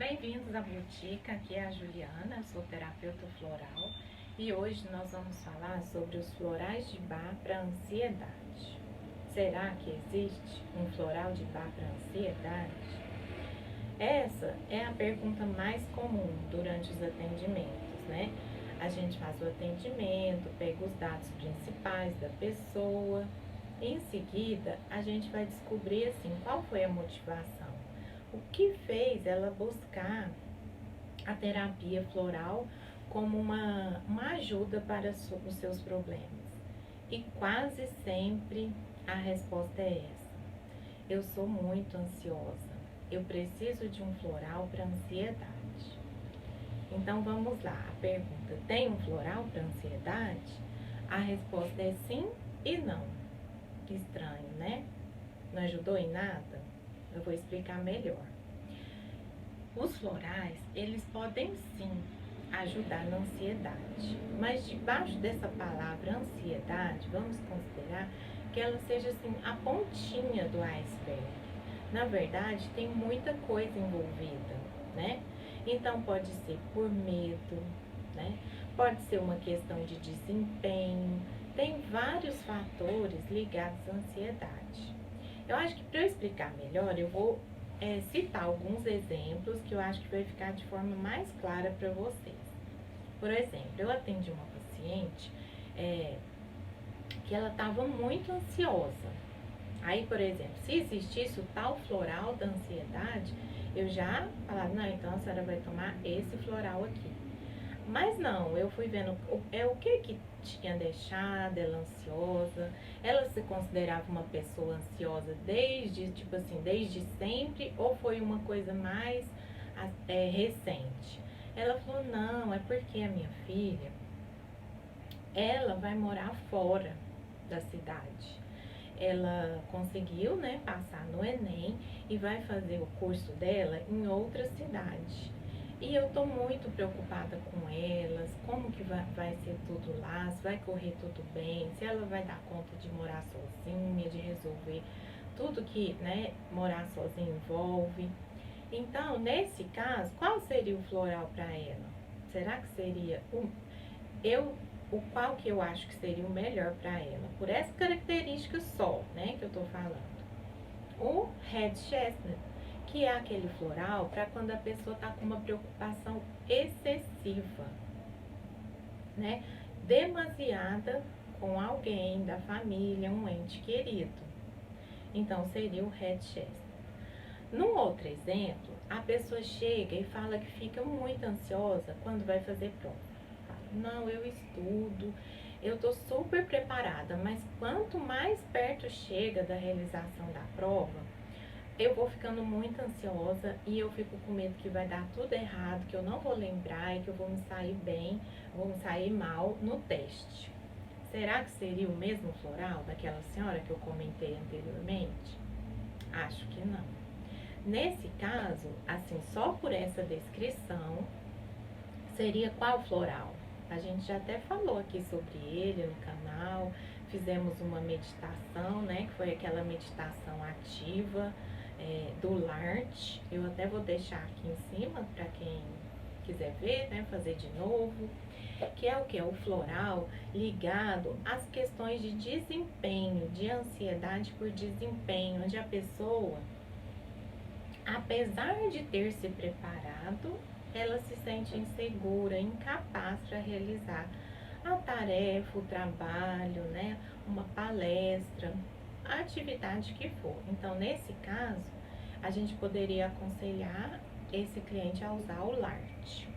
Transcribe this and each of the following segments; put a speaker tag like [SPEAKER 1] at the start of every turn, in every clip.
[SPEAKER 1] Bem-vindos à Botica, aqui é a Juliana, eu sou terapeuta floral e hoje nós vamos falar sobre os florais de Bach para ansiedade. Será que existe um floral de Bach para ansiedade? Essa é a pergunta mais comum durante os atendimentos, né? A gente faz o atendimento, pega os dados principais da pessoa e em seguida a gente vai descobrir assim qual foi a motivação. O que fez ela buscar a terapia floral como uma ajuda para os seus problemas? E quase sempre a resposta é essa: eu sou muito ansiosa, eu preciso de um floral para ansiedade. Então vamos lá, a pergunta: tem um floral para ansiedade? A resposta é sim e não. Estranho, né? Não ajudou em nada? Eu vou explicar melhor. Os florais, eles podem sim ajudar na ansiedade, mas debaixo dessa palavra ansiedade, vamos considerar que ela seja assim a pontinha do iceberg. Na verdade, tem muita coisa envolvida, né? Então pode ser por medo, né? Pode ser uma questão de desempenho, tem vários fatores ligados à ansiedade. Eu acho que para eu explicar melhor, eu vou citar alguns exemplos que eu acho que vai ficar de forma mais clara para vocês. Por exemplo, eu atendi uma paciente que ela estava muito ansiosa. Aí, por exemplo, se existisse o tal floral da ansiedade, eu já falava, não, então a senhora vai tomar esse floral aqui. Mas não, eu fui vendo o que tinha deixado ela ansiosa. Ela se considerava uma pessoa ansiosa desde sempre, ou foi uma coisa mais recente? Ela falou, não, é porque a minha filha, ela vai morar fora da cidade. Ela conseguiu, né, passar no Enem e vai fazer o curso dela em outra cidade. E eu tô muito preocupada com elas, como que vai ser tudo lá, se vai correr tudo bem, se ela vai dar conta de morar sozinha, de resolver tudo que, né, morar sozinha envolve. Então, nesse caso, qual seria o floral para ela? Será que seria qual que eu acho que seria o melhor para ela? Por essa característica só, né, que eu tô falando. O Red Chestnut, que é aquele floral para quando a pessoa está com uma preocupação excessiva, né? Demasiada com alguém da família, um ente querido. Então, seria o Red Chestnut. Num outro exemplo, a pessoa chega e fala que fica muito ansiosa quando vai fazer prova. Fala, não, eu estudo, eu tô super preparada, mas quanto mais perto chega da realização da prova, eu vou ficando muito ansiosa e eu fico com medo que vai dar tudo errado, que eu não vou lembrar e que eu vou me sair bem, vou me sair mal no teste. Será que seria o mesmo floral daquela senhora que eu comentei anteriormente? Acho que não. Nesse caso, assim, só por essa descrição, seria qual floral? A gente já até falou aqui sobre ele no canal, fizemos uma meditação, né, que foi aquela meditação ativa do Lart. Eu até vou deixar aqui em cima para quem quiser ver, né, fazer de novo. Que é o que? O floral ligado às questões de desempenho, de ansiedade por desempenho, onde a pessoa, apesar de ter se preparado, ela se sente insegura, incapaz para realizar a tarefa, o trabalho, né, uma palestra, a atividade que for. Então, nesse caso, a gente poderia aconselhar esse cliente a usar o LART.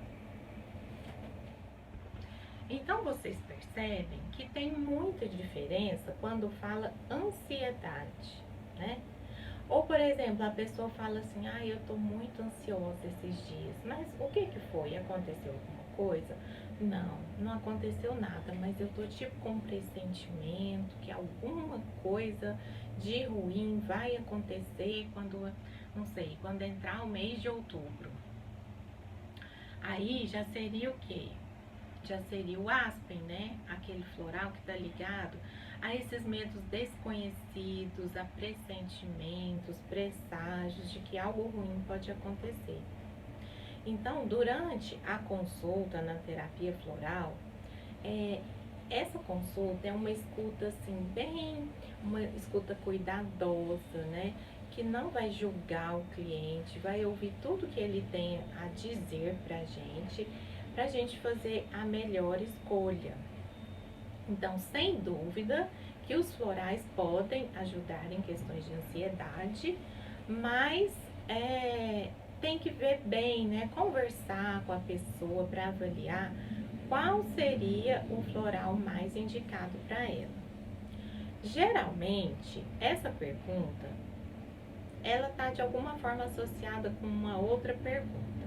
[SPEAKER 1] Então, vocês percebem que tem muita diferença quando fala ansiedade, né? Ou, por exemplo, a pessoa fala assim, eu tô muito ansiosa esses dias. Mas o que foi? Aconteceu alguma coisa? Não, não aconteceu nada, mas eu tô tipo com um pressentimento que alguma coisa de ruim vai acontecer quando, não sei, quando entrar o mês de outubro. Aí já seria o quê? Já seria o aspen, né? Aquele floral que está ligado a esses medos desconhecidos, a pressentimentos, presságios de que algo ruim pode acontecer. Então, durante a consulta na terapia floral, essa consulta é uma escuta assim, uma escuta cuidadosa, né? Que não vai julgar o cliente, vai ouvir tudo que ele tem a dizer pra gente fazer a melhor escolha. Então, sem dúvida que os florais podem ajudar em questões de ansiedade, mas tem que ver bem, né? Conversar com a pessoa para avaliar qual seria o floral mais indicado para ela. Geralmente, essa pergunta, ela está de alguma forma associada com uma outra pergunta.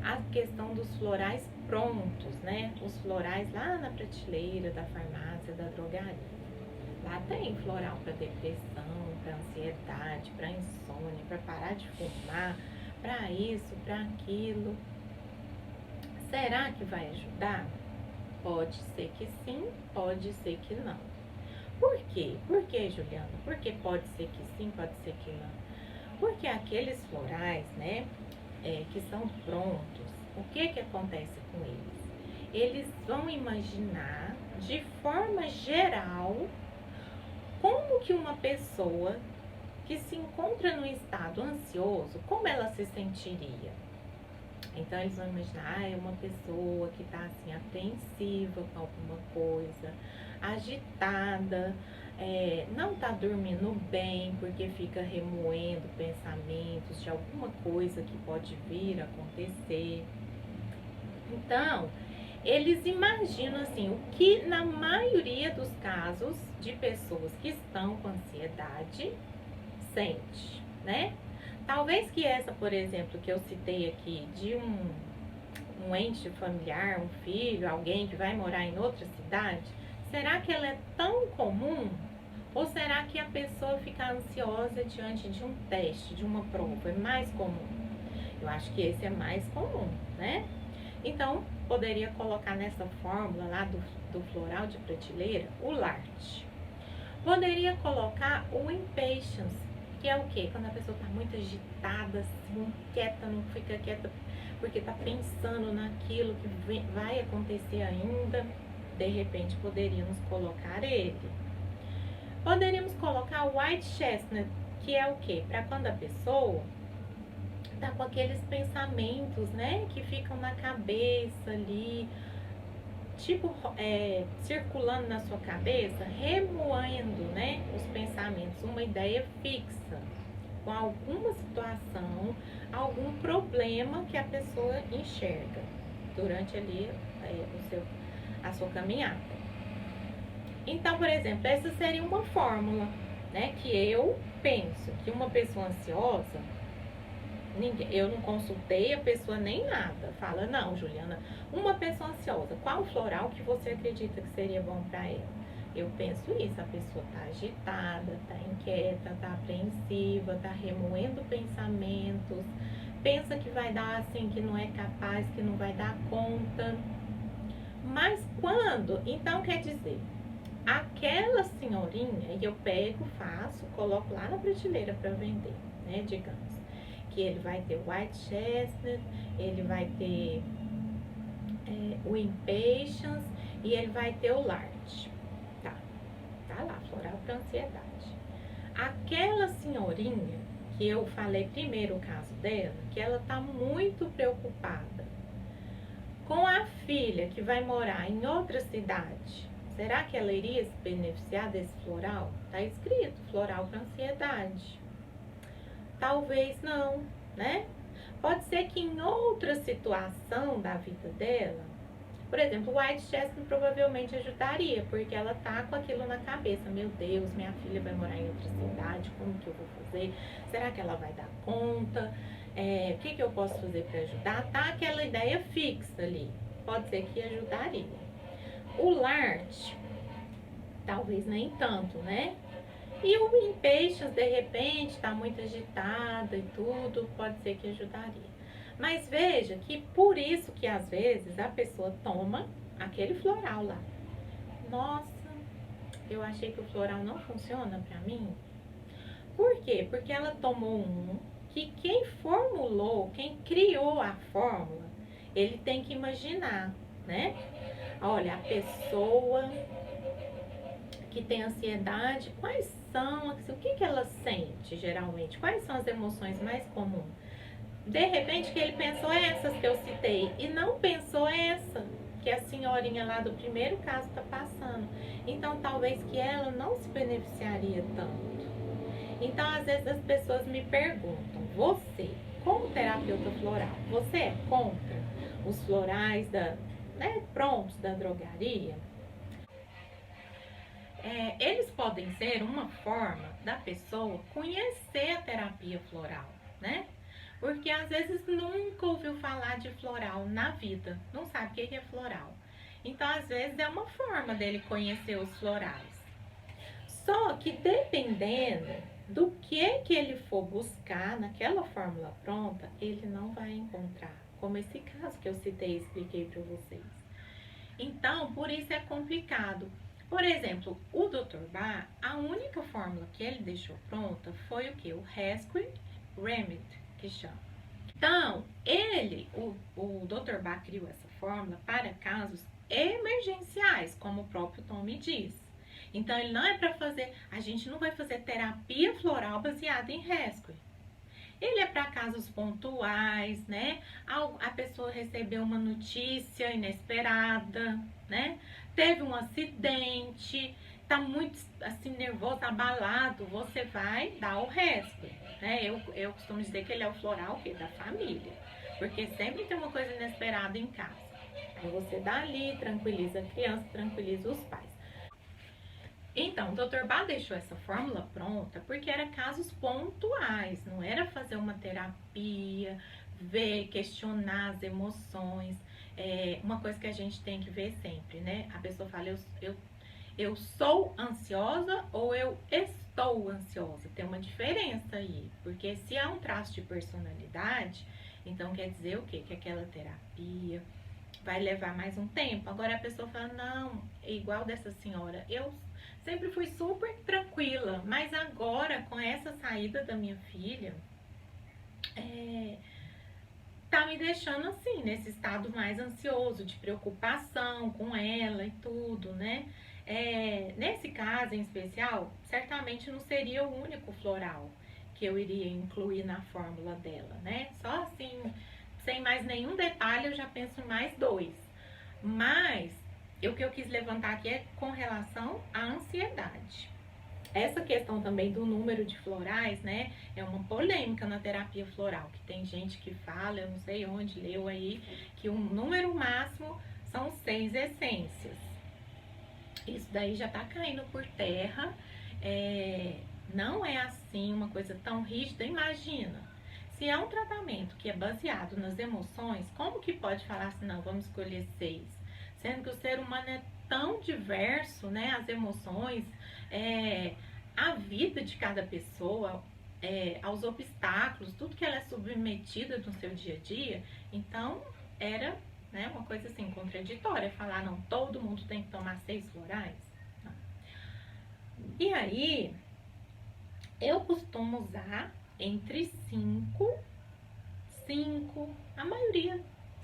[SPEAKER 1] A questão dos florais prontos, né? Os florais lá na prateleira da farmácia, da drogaria. Lá tem floral para depressão, para ansiedade, para insônia, para parar de fumar, para isso, para aquilo. Será que vai ajudar? Pode ser que sim, pode ser que não. Por quê? Por que, Juliana? Porque pode ser que sim, pode ser que não. Porque aqueles florais, né, que são prontos, o que acontece com eles? Eles vão imaginar de forma geral como que uma pessoa que se encontra num estado ansioso, como ela se sentiria? Então eles vão imaginar, é uma pessoa que está assim apreensiva com alguma coisa, agitada, não está dormindo bem porque fica remoendo pensamentos de alguma coisa que pode vir a acontecer. Então, eles imaginam assim, o que na maioria dos casos de pessoas que estão com ansiedade sente, né? Talvez que essa, por exemplo, que eu citei aqui, de um ente familiar, um filho, alguém que vai morar em outra cidade, será que ela é tão comum? Ou será que a pessoa fica ansiosa diante de um teste, de uma prova, é mais comum? Eu acho que esse é mais comum, né? Então, poderia colocar nessa fórmula lá do floral de prateleira, o Larte. Poderia colocar o Impatience, que é o quê? Quando a pessoa está muito agitada, assim, quieta, não fica quieta, porque está pensando naquilo que vai acontecer ainda. De repente, poderíamos colocar ele. Poderíamos colocar o White Chestnut, que é o quê? Para quando a pessoa tá com aqueles pensamentos, né, que ficam na cabeça ali, tipo, circulando na sua cabeça, remoendo, né, os pensamentos, uma ideia fixa, com alguma situação, algum problema que a pessoa enxerga durante ali a sua caminhada. Então, por exemplo, essa seria uma fórmula, né, que eu penso que uma pessoa ansiosa, eu não consultei a pessoa nem nada. Fala, não, Juliana, uma pessoa ansiosa, qual floral que você acredita que seria bom para ela? Eu penso isso, a pessoa está agitada, está inquieta, está apreensiva, está remoendo pensamentos, pensa que vai dar assim, que não é capaz, que não vai dar conta. Mas quando, então quer dizer, aquela senhorinha, e eu pego, faço, coloco lá na prateleira para vender, né, digamos. Que ele vai ter White Chestnut, ele vai ter o Impatience e ele vai ter o Large. Tá lá, floral para ansiedade. Aquela senhorinha que eu falei primeiro o caso dela, que ela tá muito preocupada com a filha que vai morar em outra cidade. Será que ela iria se beneficiar desse floral? Tá escrito floral para ansiedade. Talvez não, né? Pode ser que em outra situação da vida dela, por exemplo, o White Chestnut provavelmente ajudaria, porque ela tá com aquilo na cabeça. Meu Deus, minha filha vai morar em outra cidade, como que eu vou fazer? Será que ela vai dar conta? O que eu posso fazer para ajudar? Tá aquela ideia fixa ali, pode ser que ajudaria. O Larte, talvez nem tanto, né? E o Impatience, de repente, está muito agitada e tudo, pode ser que ajudaria. Mas veja que por isso que às vezes a pessoa toma aquele floral lá. Nossa, eu achei que o floral não funciona para mim. Por quê? Porque ela tomou um que quem formulou bolou, quem criou a fórmula, ele tem que imaginar, né? Olha, a pessoa que tem ansiedade, quais são, assim, o que ela sente geralmente? Quais são as emoções mais comuns? De repente que ele pensou essas que eu citei e não pensou essa que a senhorinha lá do primeiro caso está passando. Então talvez que ela não se beneficiaria tanto. Então às vezes as pessoas me perguntam, você, como terapeuta floral, você é contra os florais prontos da drogaria? Eles podem ser uma forma da pessoa conhecer a terapia floral, né? Porque às vezes nunca ouviu falar de floral na vida, não sabe o que é floral. Então, às vezes, é uma forma dele conhecer os florais. Só que dependendo do que ele for buscar naquela fórmula pronta, ele não vai encontrar. Como esse caso que eu citei e expliquei para vocês. Então, por isso é complicado. Por exemplo, o Dr. Bach, a única fórmula que ele deixou pronta foi o que? O Rescue Remedy, que chama. Então, o Dr. Bach criou essa fórmula para casos emergenciais, como o próprio Tommy diz. Então, ele não é para fazer, a gente não vai fazer terapia floral baseada em Rescue. Ele é para casos pontuais, né? A pessoa recebeu uma notícia inesperada, né? Teve um acidente, tá muito assim nervoso, abalado, você vai dar o Rescue, né? Eu costumo dizer que ele é o floral da família, porque sempre tem uma coisa inesperada em casa. Aí você dá ali, tranquiliza a criança, tranquiliza os pais. Então, o Dr. Bach deixou essa fórmula pronta porque era casos pontuais, não era fazer uma terapia, ver, questionar as emoções. Uma coisa que a gente tem que ver sempre, né? A pessoa fala, eu sou ansiosa ou eu estou ansiosa. Tem uma diferença aí, porque se é um traço de personalidade, então quer dizer o quê? Que aquela terapia vai levar mais um tempo. Agora a pessoa fala, não, é igual dessa senhora, eu sempre fui super tranquila, mas agora com essa saída da minha filha, tá me deixando assim, nesse estado mais ansioso, de preocupação com ela e tudo, né? Nesse caso em especial, certamente não seria o único floral que eu iria incluir na fórmula dela, né? Só assim, sem mais nenhum detalhe, eu já penso em mais dois. Mas o que eu quis levantar aqui é com relação à ansiedade. Essa questão também do número de florais, né, é uma polêmica na terapia floral, que tem gente que fala, eu não sei onde, leu aí, que o número máximo são 6 essências. Isso daí já tá caindo por terra, não é assim uma coisa tão rígida. Imagina, se é um tratamento que é baseado nas emoções, como que pode falar assim, não, vamos escolher 6? Sendo que o ser humano é tão diverso, né, as emoções, a vida de cada pessoa, aos obstáculos, tudo que ela é submetida no seu dia a dia. Então, era, né, uma coisa assim, contraditória, falar, não, todo mundo tem que tomar 6 florais. Não. E aí, eu costumo usar entre 5, a maioria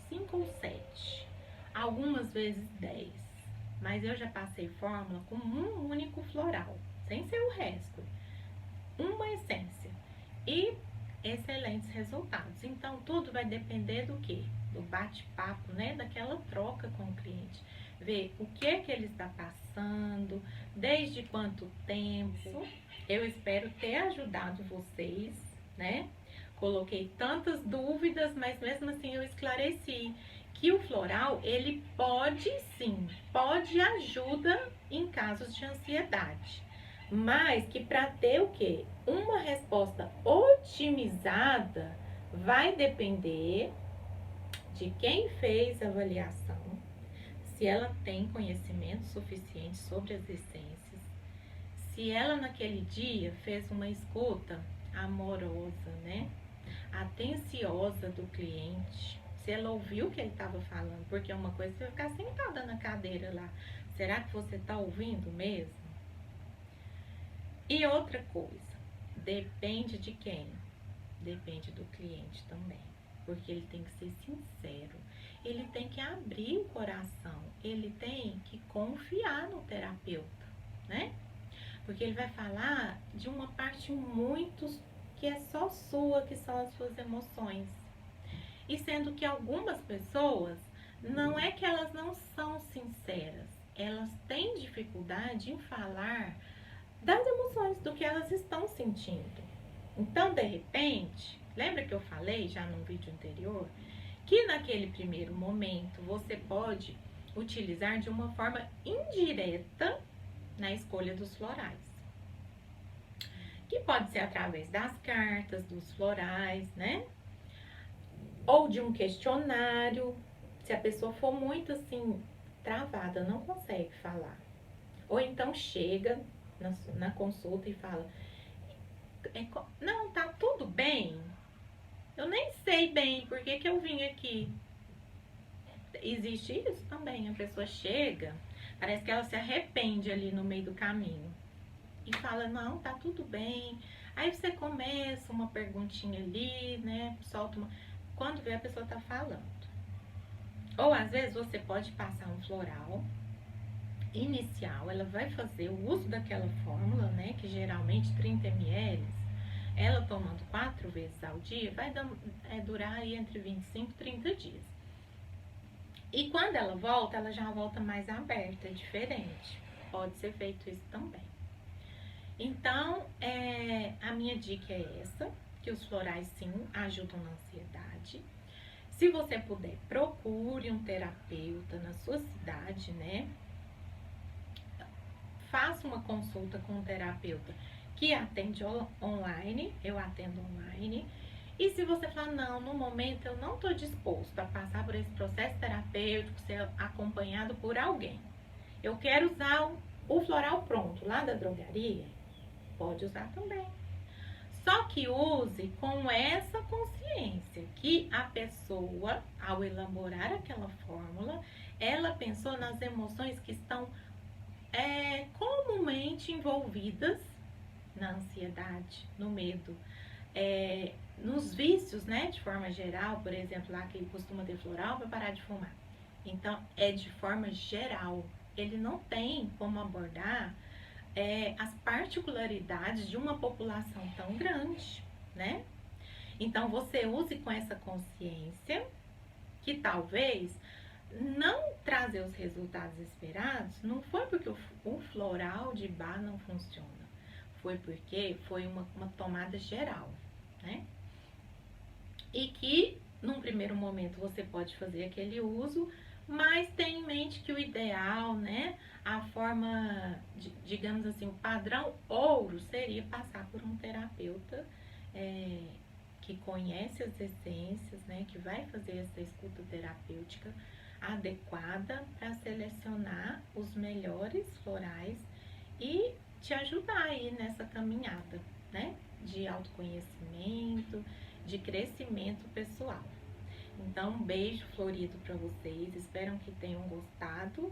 [SPEAKER 1] 5 ou 7, algumas vezes 10. Mas eu já passei fórmula com um único floral, sem ser o resto, uma essência, e excelentes resultados. Então, tudo vai depender do quê? Do bate-papo, né? Daquela troca com o cliente. Ver o que ele está passando, desde quanto tempo. Eu espero ter ajudado vocês, né? Coloquei tantas dúvidas, mas mesmo assim eu esclareci que o floral, ele pode sim, pode ajuda em casos de ansiedade. Mas que para ter o quê? Uma resposta otimizada vai depender de quem fez a avaliação, se ela tem conhecimento suficiente sobre as essências, se ela naquele dia fez uma escuta amorosa, né? Atenciosa do cliente, se ela ouviu o que ele estava falando, porque uma coisa é você ficar sentada na cadeira lá, será que você está ouvindo mesmo? E outra coisa, depende de quem? Depende do cliente também. porque ele tem que ser sincero, ele tem que abrir o coração, ele tem que confiar no terapeuta, né? Porque ele vai falar de uma parte muito que é só sua, que são as suas emoções. E sendo que algumas pessoas, não é que elas não são sinceras, elas têm dificuldade em falar das emoções, do que elas estão sentindo. Então, de repente, lembra que eu falei já num vídeo anterior, que naquele primeiro momento você pode utilizar de uma forma indireta na escolha dos florais. Que pode ser através das cartas, dos florais, né? Ou de um questionário, se a pessoa for muito assim, travada, não consegue falar. Ou então chega na consulta e fala, não, tá tudo bem, eu nem sei bem por que eu vim aqui. Existe isso também, a pessoa chega, parece que ela se arrepende ali no meio do caminho e fala, não, tá tudo bem. Aí você começa uma perguntinha ali, né, solta uma... Quando vê, a pessoa tá falando. Ou às vezes você pode passar um floral inicial, ela vai fazer o uso daquela fórmula, né, que geralmente 30 ml, ela tomando 4 vezes ao dia, vai durar aí entre 25 e 30 dias. E quando ela volta, ela já volta mais aberta, é diferente. Pode ser feito isso também. Então, a minha dica é essa, que os florais sim ajudam na ansiedade. Se você puder, procure um terapeuta na sua cidade, né? Faça uma consulta com um terapeuta que atende online, eu atendo online. E se você falar, não, no momento eu não estou disposto a passar por esse processo terapêutico, ser acompanhado por alguém. Eu quero usar o floral pronto lá da drogaria, pode usar também. Só que use com essa consciência que a pessoa, ao elaborar aquela fórmula, ela pensou nas emoções que estão comumente envolvidas na ansiedade, no medo, nos vícios, né, de forma geral, por exemplo, lá que ele costuma ter floral para parar de fumar. Então, é de forma geral. Ele não tem como abordar as particularidades de uma população tão grande, né? Então, você use com essa consciência que talvez não trazer os resultados esperados não foi porque o floral de bar não funciona, foi porque foi uma tomada geral, né? E que num primeiro momento você pode fazer aquele uso, mas tenha em mente que o ideal, né, a forma, digamos assim, o padrão ouro seria passar por um terapeuta que conhece as essências, né, que vai fazer essa escuta terapêutica adequada para selecionar os melhores florais e te ajudar aí nessa caminhada, né, de autoconhecimento, de crescimento pessoal. Então, um beijo florido para vocês, espero que tenham gostado.